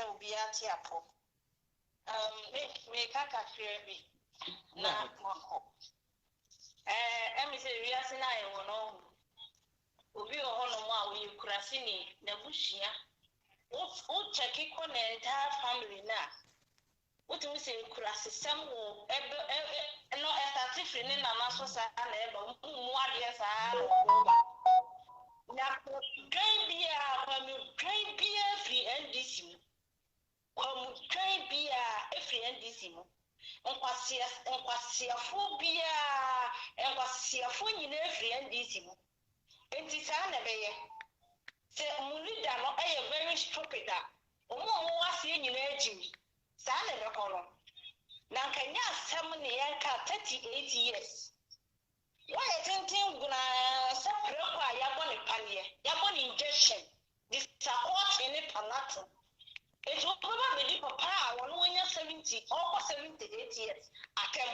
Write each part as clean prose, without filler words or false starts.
so be at Yapo. Make a café na mako. Say, we are saying, I will know. Obi ohono we kurasini na bushia. O check it on the entire family na. What we say kurasi some wo no estati free na maso sa na eba mu ade sa na train bia free NDC. Train bia free NDC mo. Nkwasia phobia nkwasia nyina free NDC mo. Enti sa na be ye. Se mu leader no very stupid a. Omo wase nyina agimi. Sa na be kono. Na nkanya asem ne yanka 38 years. Why thinking guna separate kwa yaboni panie, yaboni injection. This support in it panato. It will probably be papa when you're 70 or 78 years. Atem.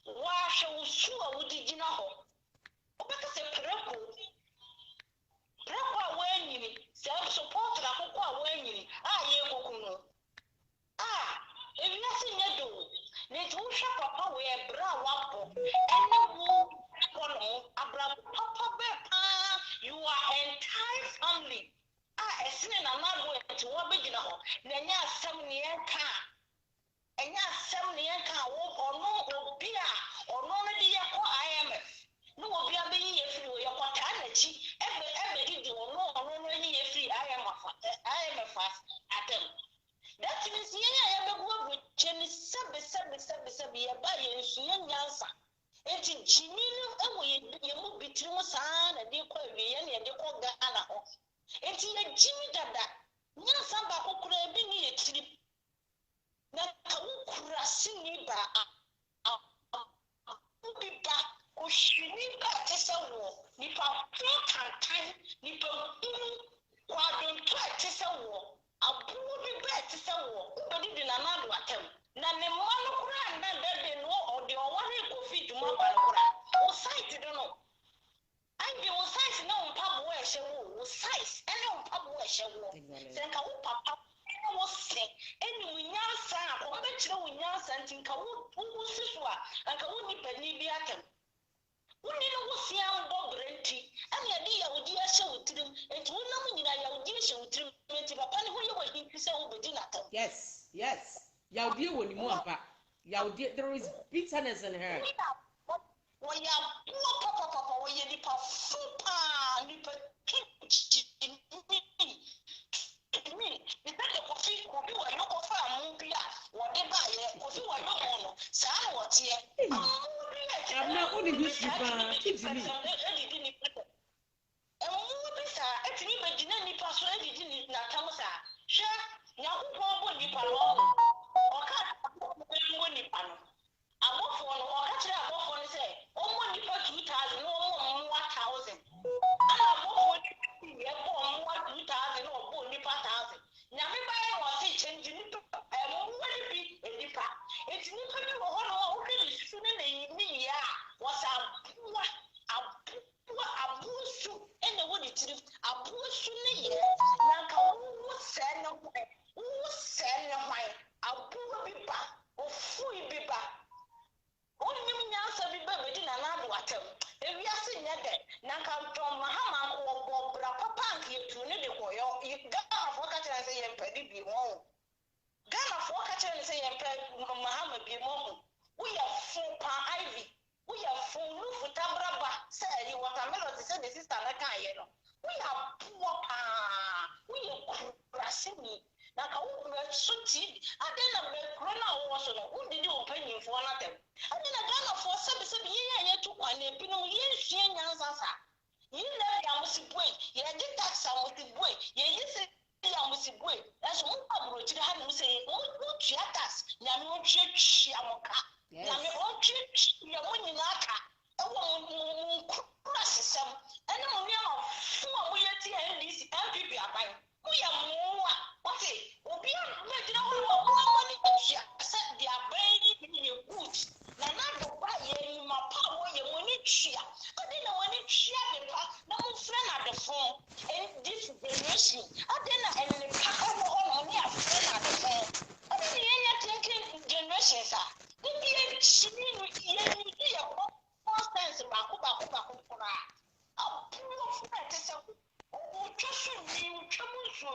Wash a usua would you know? Because a preco. Preco when you self support la cocoa when you ye. If nothing you do, let who shop papa wear bra wapo and no you are entire family. A sin and I'm not going to what big now. Then ya 7 year car. And ya 7 year car or no beer or no idea for IMF. No beer being if you your paternity. Every did you no any free IMF at them. That means I am a work with Jenny Sabby by Yen Yansa. It's in Jimino, and you move between San and the Korean and the Kogana. It's in a Jimmy Dada. Yansamba could have been a trip. Nakurasini ba Ubiba, Ushiniba Tessawo, Nipa Time, Nipa Quadron Tessawo. A poor bet to sell, but it did not attempt. None the monocran, none that no or the one who feed to Mama or sight, don't know. And you will size no pub where she will size and no pub where she will. Then Papa was sick, and we now sang, or bet you we now sent in Kawu, and Kawuni Penny Biatem. Who was young Bob Renty, and the idea would dear show to them, and to know your dear show to them. Yes. Y'all deal with more back. Y'all there is bitterness in her. When you papa, when you dip a super, nip me. Is that the coffee could do a local farm, whatever, if you are not on, Sam, what's here? I'm not only this phone and this generation. I didn't and the power on your phone at the phone. I didn't thinking generations are. Maybe she need constance back. I'll pull off just you trouble so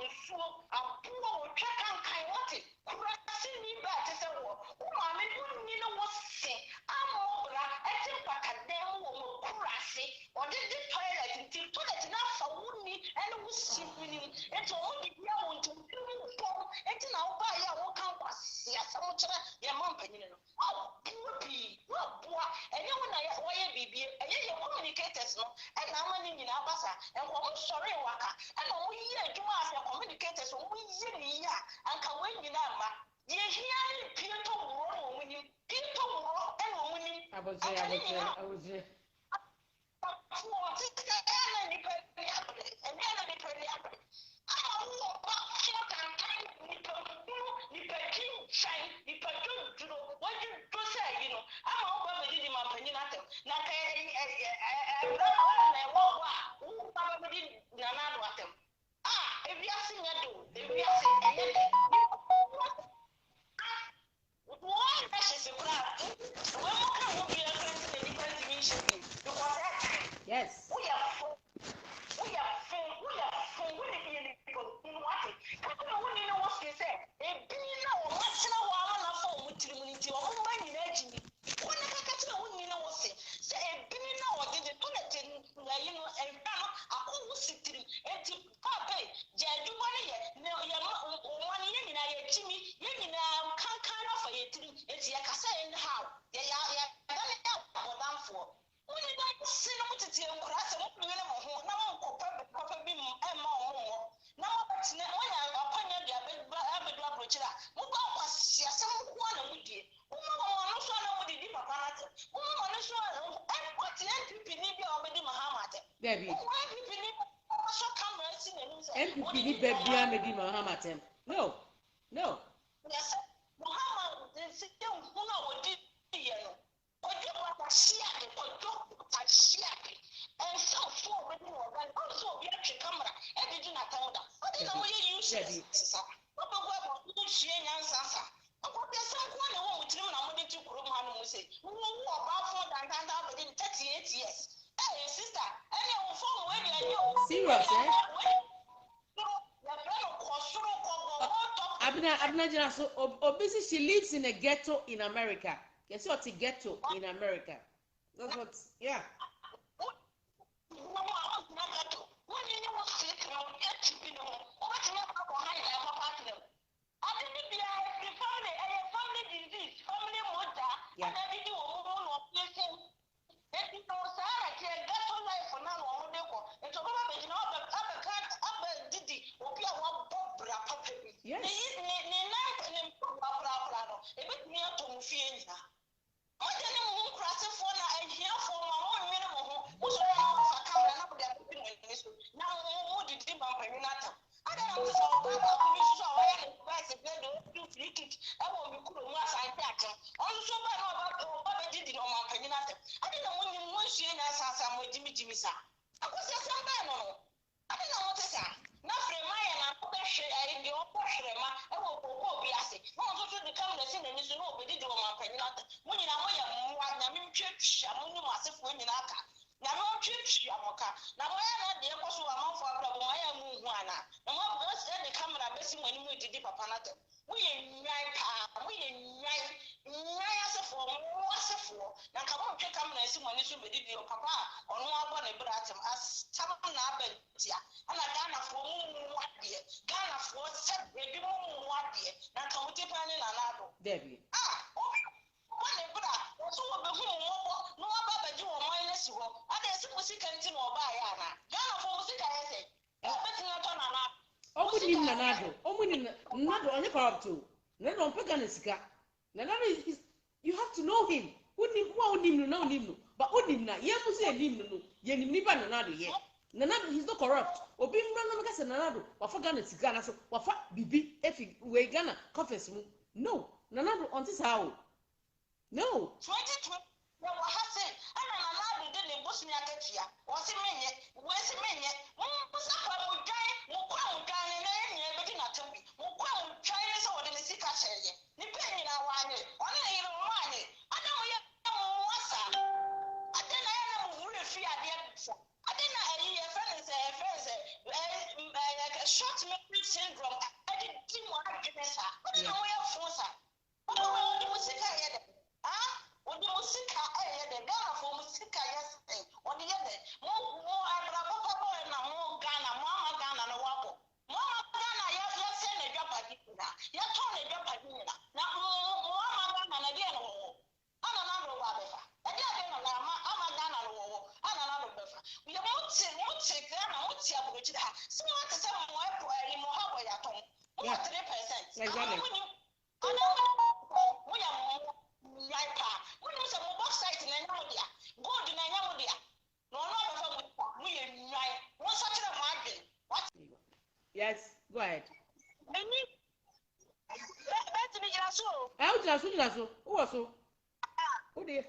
I'll pull out check and kind what it. Crossing me back to the war. I mean, you know what say. I'm over. I think back at them will crassy or did the toilet until toilet enough for wounding and was simply it's only young to do it's now by your compass. Yes, I'm your mom. I'll be and you and I baby and you communicators no and I'm in Abasa and I'm sorry waka and we hear to us your communicators we hear and can win in Amma. You hear people winning and winning. I was there. Yes. We are Debbie. MPP ni baby amedi Muhammad. No. Yes. Muhammad is young who would do yellow. Or you want to see it or don't see it. And so forward and also we have to camera and did you not tell that? What is the way you use it? What about she and Sasa? About the same one who would tell me to Kuruman will say, who about 4 within 38 years. Hey, sister, serious, eh? Abna, so obviously she lives in a ghetto in America. Guess what? A ghetto in America. That's what, yeah. Debbie. You have to know him. But Nanado, he's not corrupt. Obi Mbrana Maka Nanado, Wafagana Sigana, so Wafa Bibi, Efi, Wegana, Confess. No, Nanado on this how. No. 2020, what's me at here? What's a minute? Where's a minute? What's up? I'm dying. Mukwan dying and everything at me. Mukwan Chinese or the sick I say. Depending on one, on a little money. I know you what's up. I didn't have a fear. I didn't have a short memory syndrome. I didn't want to give us. What do you know for? What do you say? What do you think? The Ghana for Musika yesterday. On the other, more Abraham and more Ghana, Mama Ghana, and Wapo. Mama Ghana, you're sending a job at Dina. You're turning a job at Dina. Now, Mama Ghana, again, I'm another Wabefa. Again, I'm a Ghana, I'm another Befa. We won't say Ghana, won't see a bridge. So, what is some more in Mohawk at home? What 3%? Exactly. Yes, go ahead. Who was so? Who did?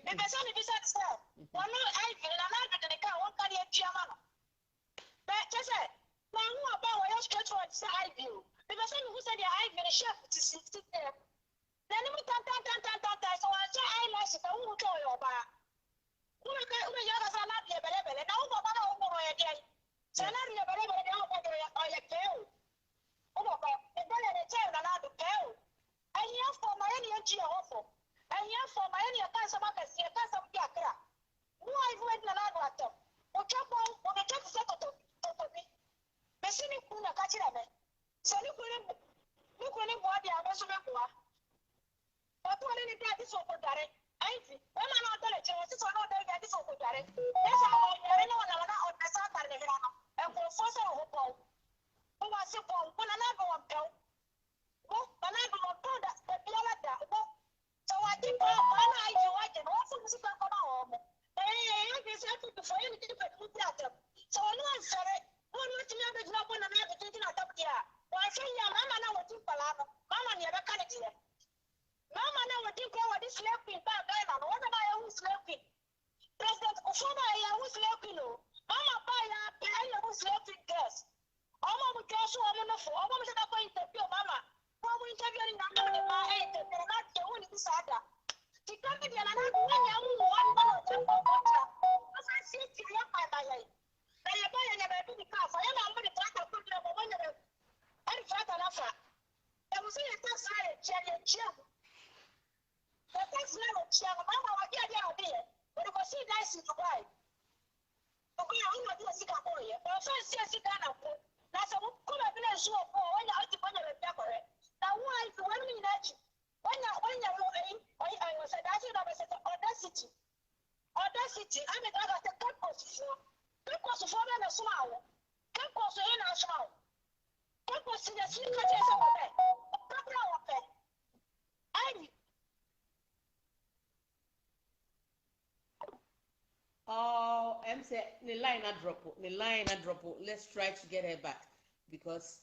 Oh, I'm saying the line I drop. Let's try to get her back because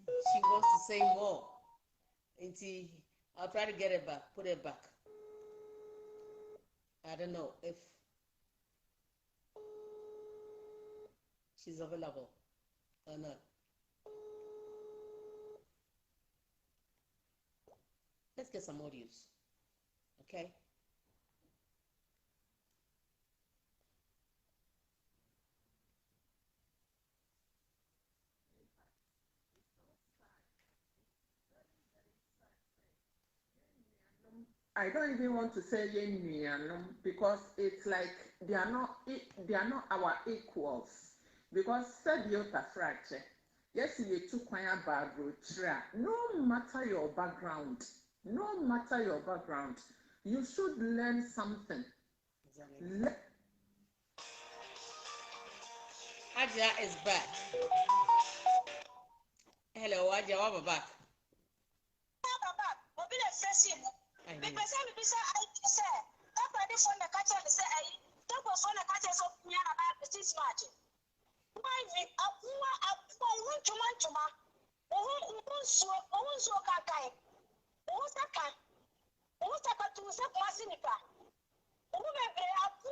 she wants to say more. I'll try to get her back, put her back. I don't know if she's available or not. Let's get some audios, okay? I don't even want to say yen because it's like they are not our equals. Because said yota fracture. Yes, you took kwaya bad road. No matter your background, you should learn something. Aja is back. Hello, Aja, welcome back.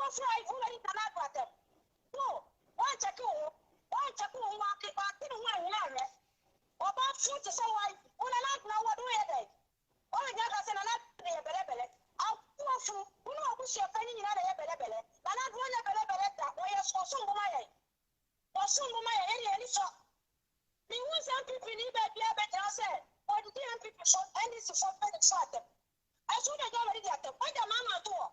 was right, who are you not them? No, one check one market, but didn't want to learn it. About food to say, why, when I not know what we are. Only that has another belly. I'll do a fool, who know who's your penny in a belly. And I'd run a belly that way as for some woman. Or some woman, any shop. The ones and people need a better say, or the damn people shot any support for the shot. I should have already at the point of Mama door.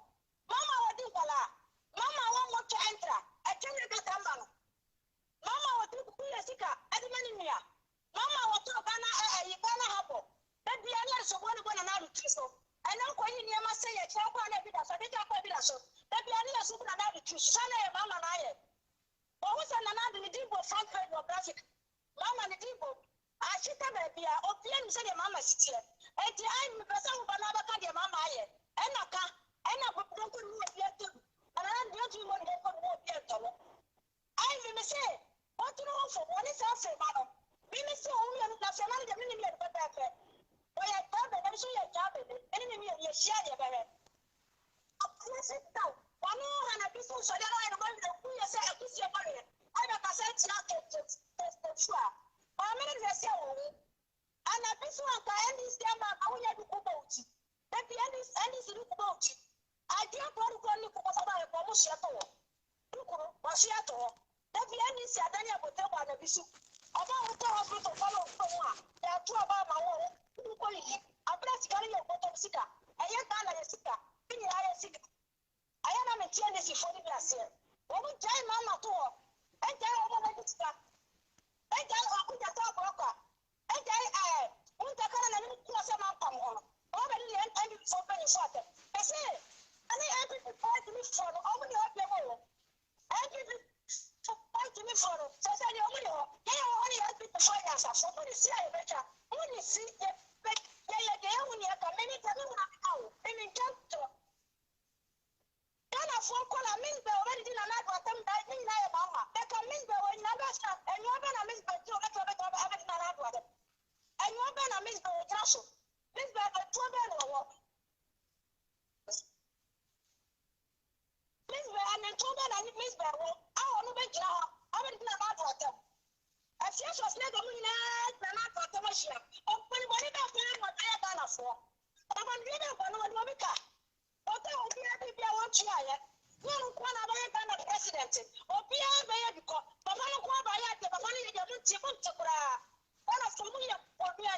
Mama, what do you Mama, one more to enter. I tell you that I'm Mama, what do you see? At the many year. Mama, what do you have? That be honest, one another so. I know when you near my say, I can't go on every day, so they can't go so. That be honest, one another to Sana, Mama, and I. What was another depot front page of graphic? Mama, the depot. I should have a beer, or PM said your mama sits here. And the I'm the person who never got your mama here. And I can't, and I would not do it too. And I don't you want to go yet. I will say, what to know for one is also, madam. We may say only on the national minimum of the back. Why I thought that I'm so your job, enemy of your share, your berry. I'll press it down. One and a pistol, so that I don't know who you say, I kiss your body. I have a sense not to test the sure. But I'm in the cell. And a pistol and this damn man, I will have to go out. That the end is look about it. I can't go to call you for a promotion at all. Was she at all? That the end is Sadania would tell one of his. About the hospital follow from one. There are two about my own. Who call it? I'm practically a bottom sicker. I am not a sicker. I am sick. I am a TNS for the glass here. What would giant mamma to her? And tell her what I did stop. And tell her who the top broker. And tell her, who the current and who was a man come home. Already and you so very short. I say, and I have to fight me for over the other. And you fight me for so say the only only has been the finance of somebody see I better. Only see the only a minute and now. I mean, Kana phone call a miss the already did an advert that mean I am mama. That can miss the way never stop and you're gonna miss the two of everything an advert. And you're gonna miss the cash. Miss the two or what? Miss the and two and miss the work. I want to make you I will do an advert. As yes was never mean an advert of a ship. Oh, when you want to what I have done for. But I'm leaving one Monica. What I will be happy I want you. You don't want to buy a president. Or be a baby because the man who buy it, the money you don't see to cry. One of them will be a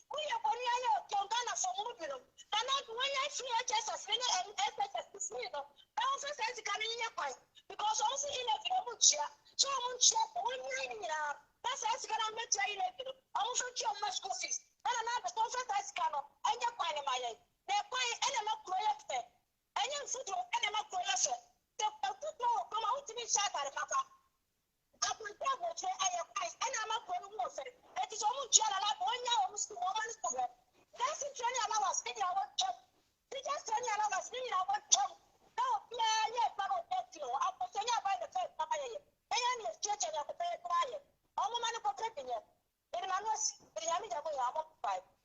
we are Korea, Tongana for Mubino. And not when I see a chest as many and SSS to see them. I also says coming in your point because also in a Mucha, so much one year. That's as can I met you. Also, your much coffees. And another conference as canoe, and your pine in my leg. They're quite animal collector. And your foot of animal collector. The football come out to be shot at Papa. I will double say I am quite animal warfare. It is almost general, 1 year almost 2 months to her. That's in 20 hours in our job. They just 20 hours in our job. No, yeah, Papa, I'll put you by the first Papa. And you're stretching at the bed quiet. All the money for prepping it. In my nose, the Yami, I'm 5.